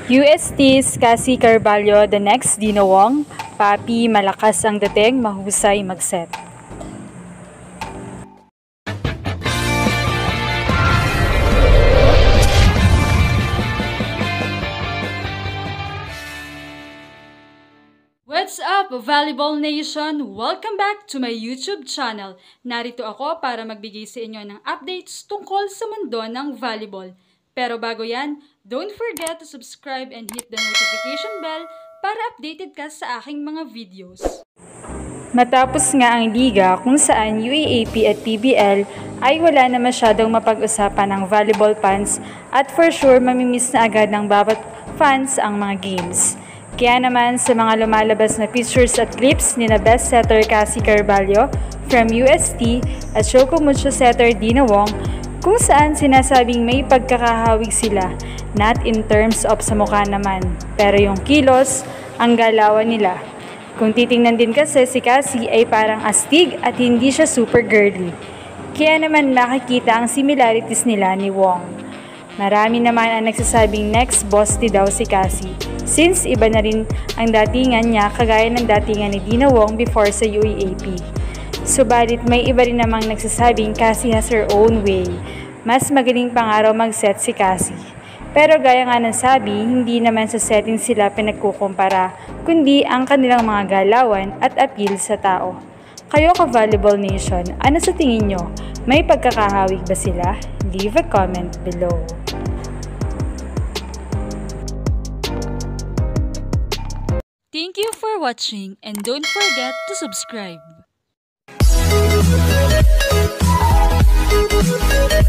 UST's Cassie Carvalho, the next Dina Wong. Papi, malakas ang dating, mahusay mag-set. What's up, Volleyball Nation? Welcome back to my YouTube channel. Narito ako para magbigay sa inyo ng updates tungkol sa mundo ng volleyball. Pero bago yan, don't forget to subscribe and hit the notification bell para updated ka sa aking mga videos. Matapos nga ang liga kung saan UAAP at PBL ay wala na masyadong mapag-usapan ng volleyball fans at for sure mamimiss na agad ng bawat fans ang mga games. Kaya naman sa mga lumalabas na pictures at clips ni na best setter Cassie Carvalho from UST at Shoko Mucho setter Dina Wong kung saan sinasabing may pagkakahawig sila, not in terms of sa mukha naman, pero yung kilos, ang galawan nila. Kung titingnan din kasi si Cassie ay parang astig at hindi siya super girly. Kaya naman makikita ang similarities nila ni Wong. Marami naman ang nagsasabing next boss daw si Cassie, since iba na rin ang datingan niya kagaya ng datingan ni Dina Wong before sa UAAP. Subalit may iba rin namang nagsasabing Cassie has her own way. Mas magaling pang araw mag-set si Cassie. Pero gaya nga ng sabi, hindi naman sa setting sila pinagkukumpara, kundi ang kanilang mga galawan at appeal sa tao. Kayo ka-Volleyball Nation, ano sa tingin nyo? May pagkakahawig ba sila? Leave a comment below. Thank you for watching and don't forget to subscribe. We'll be right back.